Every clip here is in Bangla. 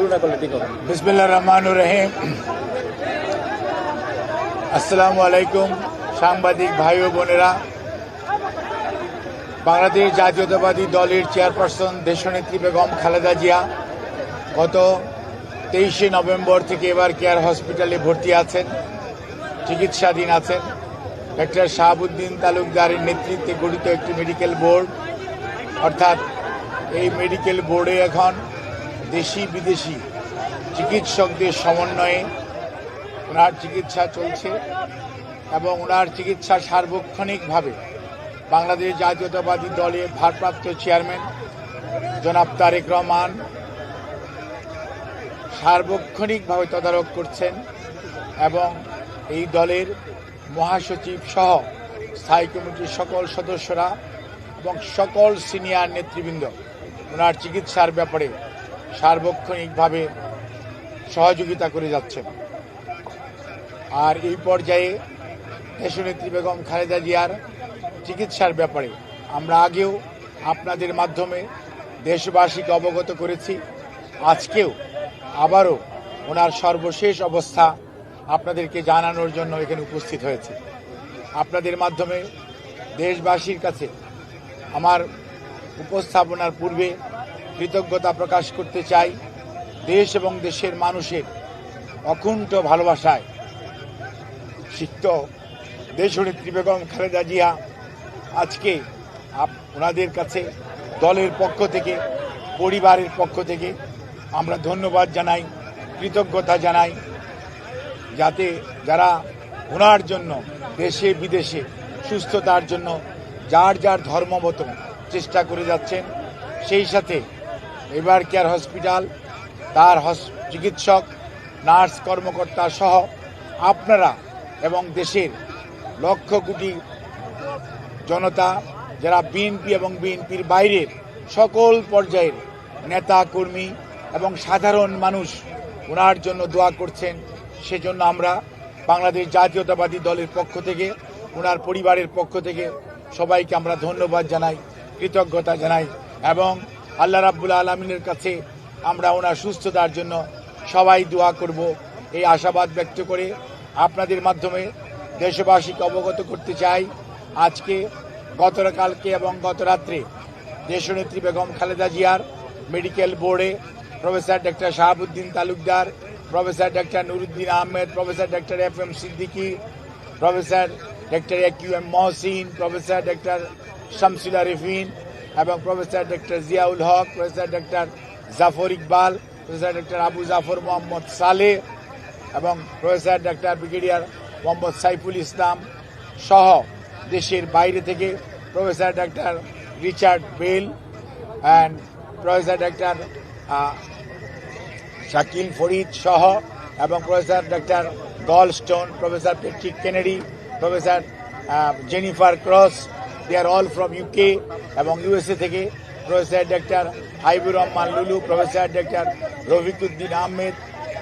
শুরু না করলে ঠিক হবে। বিসমিল্লাহির রহমানির রহিম। আসসালামু আলাইকুম সাংবাদিক ভাই ও বোনেরা। বাংলাদেশ জাতীয়তাবাদী দলের চেয়ারপারসন দেশনেত্রী বেগম খালেদা জিয়া গত 23শে নভেম্বর থেকে এবার কেয়ার হসপিটালে ভর্তি আছেন, চিকিৎসাধীন আছেন। ডক্টর শাহাবুদ্দিন তালুকদারের নেতৃত্বে গঠিত একটি মেডিকেল বোর্ড, অর্থাৎ এই মেডিকেল বোর্ডে এখন দেশি বিদেশি চিকিৎসকদের সমন্বয়ে ওনার চিকিৎসা চলছে এবং ওনার চিকিৎসা সার্বক্ষণিকভাবে বাংলাদেশ জাতীয়তাবাদী দলের ভারপ্রাপ্ত চেয়ারম্যান জনাব তারেক রহমান সার্বক্ষণিকভাবে তদারক করছেন এবং এই দলের মহাসচিব সহ স্থায়ী কমিটির সকল সদস্যরা এবং সকল সিনিয়র নেতৃবৃন্দ ওনার চিকিৎসার ব্যাপারে সার্বক্ষণিকভাবে সহযোগিতা করে যাচ্ছেন। আর এই পর্যায়ে দেশনেত্রী বেগম খালেদা জিয়ার চিকিৎসার ব্যাপারে আমরা আগেও আপনাদের মাধ্যমে দেশবাসীকে অবগত করেছি। আজকেও আবারও ওনার সর্বশেষ অবস্থা আপনাদেরকে জানানোর জন্য এখানে উপস্থিত হয়েছে। আপনাদের মাধ্যমে দেশবাসীর কাছে আমার উপস্থাপনার পূর্বে কৃতজ্ঞতা প্রকাশ করতে চাই। দেশ এবং দেশের মানুষের অকুণ্ঠ ভালোবাসায় সিক্ত দেশনেত্রী বেগম খালেদা জিয়া আজকে ওনাদের কাছে দলের পক্ষ থেকে, পরিবারের পক্ষ থেকে আমরা ধন্যবাদ জানাই, কৃতজ্ঞতা জানাই, যাতে যারা ওনার জন্য দেশে বিদেশে সুস্থতার জন্য যার যার ধর্মমত চেষ্টা করে যাচ্ছেন। সেই সাথে এবার কেয়ার হসপিটাল, তার চিকিৎসক, নার্স, কর্মকর্তা সহ আপনারা এবং দেশের লক্ষ কোটি জনতা, যারা বিএনপি এবং বিএনপির বাইরের সকল পর্যায়ের নেতা কর্মী এবং সাধারণ মানুষ ওনার জন্য দোয়া করছেন। সেজন্য আমরা বাংলাদেশ জাতীয়তাবাদী দলের পক্ষ থেকে, ওনার পরিবারের পক্ষ থেকে সবাইকে আমরা ধন্যবাদ জানাই, কৃতজ্ঞতা জানাই এবং আল্লাহ রাব্বুল আলামিনের কাছে আমরা ওনার সুস্থতার জন্য সবাই দোয়া করব এই আশাবাদ ব্যক্ত করে আপনাদের মাধ্যমে দেশবাসীকে অবগত করতে চাই। আজকে গতকালকে এবং গত রাত্রে দেশনেত্রী বেগম খালেদা জিয়ার মেডিকেল বোর্ডে professor doctor Shahabuddin Talukdar, professor doctor Nuruddin Ahmed, professor doctor FM Siddiqui, professor doctor AQM Mohsin, professor doctor Shamsul Arefin এবং professor doctor Ziaul Haque, professor doctor Zafar Iqbal, professor doctor Abu Zafar Mohammad Saleh এবং professor doctor brigadier Mohammad Saiful Islam সহ দেশের বাইরে থেকে professor doctor Richard Bell and professor doctor Shakil Farid সহ এবং professor doctor Goldstone, professor Patrick Kennedy, professor Jennifer cross, they are all from UK এবং USA থেকে professor doctor Haibur Rahman Lulu, professor doctor Rafiquddin Ahmed,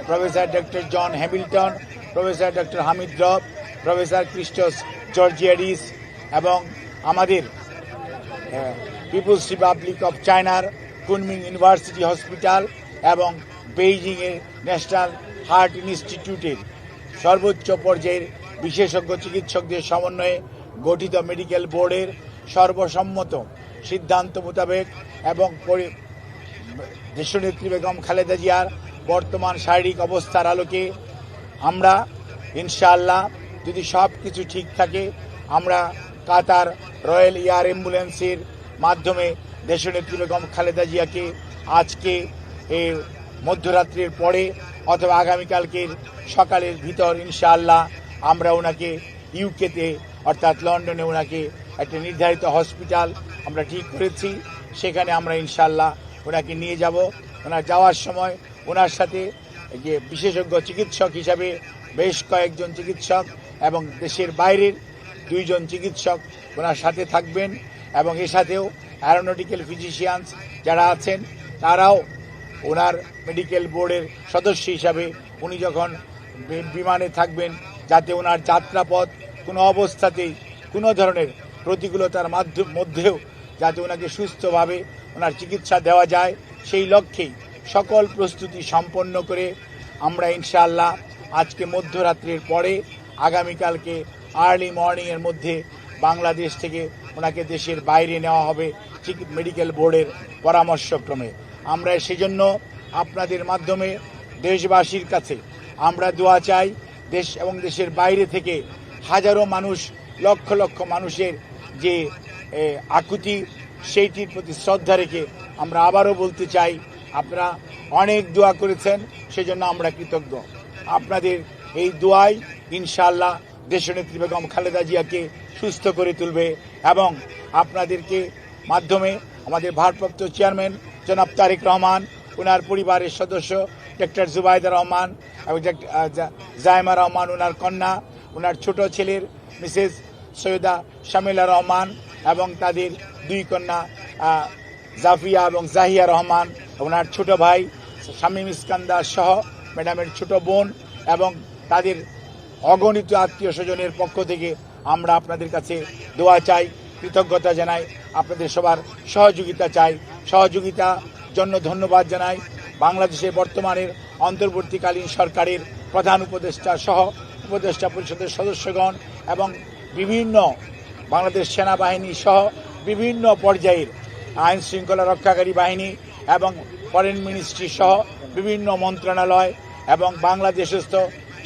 professor doctor John Hamilton, professor doctor Hamid Rab, professor Christos Georgiadis এবং আমাদের পিপুলস রিপাবলিক অফ চায়নার কুনমিং ইউনিভার্সিটি হসপিটাল এবং বেইজিংয়ের ন্যাশনাল হার্ট ইনস্টিটিউটের সর্বোচ্চ পর্যায়ের বিশেষজ্ঞ চিকিৎসকদের সমন্বয়ে গঠিত মেডিকেল বোর্ডের সর্বসম্মত সিদ্ধান্ত মোতাবেক এবং দেশনেত্রী বেগম খালেদা জিয়ার বর্তমান শারীরিক অবস্থার আলোকে আমরা ইনশাআল্লাহ, যদি সব কিছু ঠিক থাকে, আমরা কাতার রয়্যাল এয়ার অ্যাম্বুলেন্সের মাধ্যমে দেশনেত্রী বেগম খালেদা জিয়াকে আজকে এর মধ্যরাত্রির পরে অথবা আগামীকালকের সকালের ভিতর ইনশাআল্লাহ আমরা ওনাকে ইউকেতে অর্থাৎ লন্ডনে ওনাকে একটা নির্ধারিত হসপিটাল আমরা ঠিক করেছি, সেখানে আমরা ইনশাআল্লাহ ওনাকে নিয়ে যাব। ওনার যাওয়ার সময় ওনার সাথে যে বিশেষজ্ঞ চিকিৎসক হিসাবে বেশ কয়েকজন চিকিৎসক এবং দেশের বাইরের 2 জন চিকিৎসক ওনার সাথে থাকবেন এবং এর সাথেও অ্যারোনটিক্যাল ফিজিশিয়ানস যারা আছেন তারাও ওনার মেডিকেল বোর্ডের সদস্য হিসাবে উনি যখন বিমানে থাকবেন, যাতে ওনার যাত্রাপথ কোনো অবস্থাতেই কোনো ধরনের প্রতিকূলতার মধ্যেও যাতে ওনাকে সুস্থভাবে ওনার চিকিৎসা দেওয়া যায়, সেই লক্ষ্যেই সকল প্রস্তুতি সম্পন্ন করে আমরা ইনশাআল্লাহ আজকে মধ্যরাত্রির পরে আগামীকালকে আর্লি মর্নিংয়ের মধ্যে বাংলাদেশ থেকে ওনাকে দেশের বাইরে নেওয়া হবে ঠিক মেডিকেল বোর্ডের পরামর্শক্রমে। আমরা সেজন্য আপনাদের মাধ্যমে দেশবাসীর কাছে আমরা দোয়া চাই। দেশ এবং দেশের বাইরে থেকে হাজারো মানুষ, লক্ষ লক্ষ মানুষের যে আকুতি, সেইটির প্রতি শ্রদ্ধা রেখে আমরা আবারও বলতে চাই, আপনারা অনেক দোয়া করেছেন, সেজন্য আমরা কৃতজ্ঞ। আপনাদের এই দোয়াই ইনশাআল্লাহ দেশনেত্রী বেগম খালেদা জিয়াকে সুস্থ করে তুলবে এবং আপনাদেরকে মাধ্যমে আমাদের ভারপ্রাপ্ত চেয়ারম্যান জনাব তারেক রহমান, ওনার পরিবারের সদস্য ডক্টর জুবাইদা রহমান এবং জায়মা রহমান, ওনার কন্যা, ওনার ছোট ছেলের মিসেস সৈয়দা শামিলা রহমান এবং তাদের দুই কন্যা জাফিয়া এবং জাহিয়া রহমান, ওনার ছোট ভাই শামীম ইস্কান্দার সহ ম্যাডামের ছোট বোন এবং তাদের অগণিত আত্মীয় স্বজনের পক্ষ থেকে আমরা আপনাদের কাছে দোয়া চাই, কৃতজ্ঞতা জানাই, আপনাদের সবার সহযোগিতা চাই। সহযোগিতার জন্য ধন্যবাদ জানাই বাংলাদেশের বর্তমানের অন্তর্বর্তীকালীন সরকারের প্রধান উপদেষ্টা সহ উপদেষ্টা পরিষদের সদস্যগণ এবং বিভিন্ন বাংলাদেশ সেনাবাহিনী সহ বিভিন্ন পর্যায়ের আইন শৃঙ্খলা রক্ষাকারী বাহিনী এবং ফরেন মিনিস্ট্রি সহ বিভিন্ন মন্ত্রণালয় এবং বাংলাদেশস্থ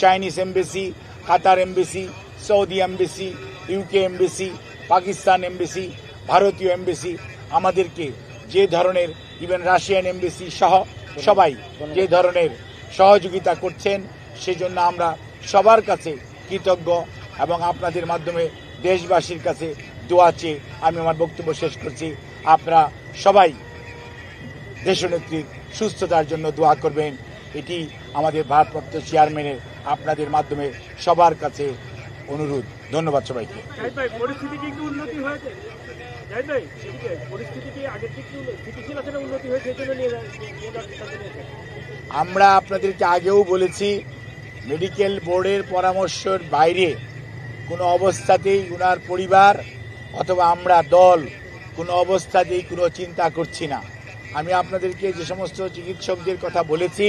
Chinese embassy, Qatar embassy, Saudi embassy, UK embassy, Pakistan embassy, ভারতীয় এমবেসি আমাদেরকে যে ধরনের, ইভেন রাশিয়ান এমবেসি সহ সবাই যে ধরনের সহযোগিতা করছেন, সেজন্য আমরা সবার কাছে কৃতজ্ঞ এবং আপনাদের মাধ্যমে দেশবাসীর কাছে দোয়া চেয়ে আমি আমার বক্তব্য শেষ করছি। আপনারা সবাই দেশনেত্রীর সুস্থতার জন্য দোয়া করবেন, এটি আমাদের ভারপ্রাপ্ত চেয়ারম্যানের আপনাদের মাধ্যমে সবার কাছে অনুরোধ। ধন্যবাদ সবাইকে। পরিস্থিতি কি একটু উন্নতি হয়েছে? আমরা আপনাদেরকে আগেও বলেছি, মেডিকেল বোর্ডের পরামর্শের বাইরে কোনো অবস্থাতেই ওনার পরিবার অথবা আমরা দল কোনো অবস্থাতেই কোনো চিন্তা করছি না। আমি আপনাদেরকে যে সমস্ত চিকিৎসকদের কথা বলেছি,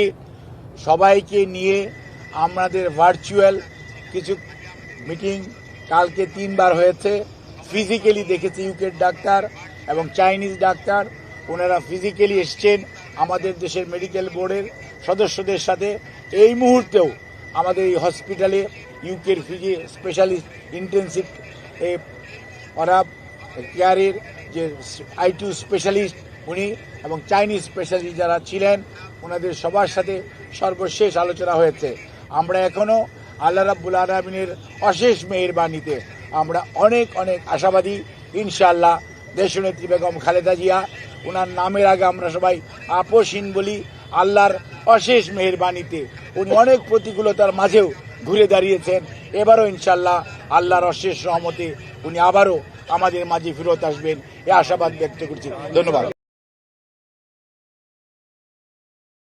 সবাইকে নিয়ে আমাদের ভার্চুয়াল কিছু মিটিং কালকে 3 বার হয়েছে। ফিজিক্যালি দেখেছি ইউকের ডাক্তার এবং চাইনিজ ডাক্তার, ওনারা ফিজিক্যালি এসছেন আমাদের দেশের মেডিকেল বোর্ডের সদস্যদের সাথে। এই মুহূর্তেও আমাদের এই হসপিটালে ইউকের স্পেশালিস্ট ইন্টেন্সিভ ওরা কেয়ারের যে I2 স্পেশালিস্ট উনি এবং চাইনিজ স্পেশালিস্ট যারা ছিলেন, ওনাদের সবার সাথে সর্বশেষ আলোচনা হয়েছে। আমরা এখনও আল্লাহ রাব্বুল আলামিনের অশেষ মেহেরবানিতে আমরা অনেক অনেক আশাবাদী। ইনশাআল্লাহ দেশনেত্রী বেগম খালেদা জিয়া, ওনার নামের আগে আমরা সবাই আপসহীন বলি, আল্লাহর অশেষ মেহেরবানিতে উনি অনেক প্রতিকূলতার মাঝেও ঘুরে দাঁড়িয়েছেন। এবারও ইনশাআল্লাহ আল্লাহর অশেষ রহমতে উনি আবারও আমাদের মাঝে ফেরত আসবেন, এ আশাবাদ ব্যক্ত করছি। ধন্যবাদ।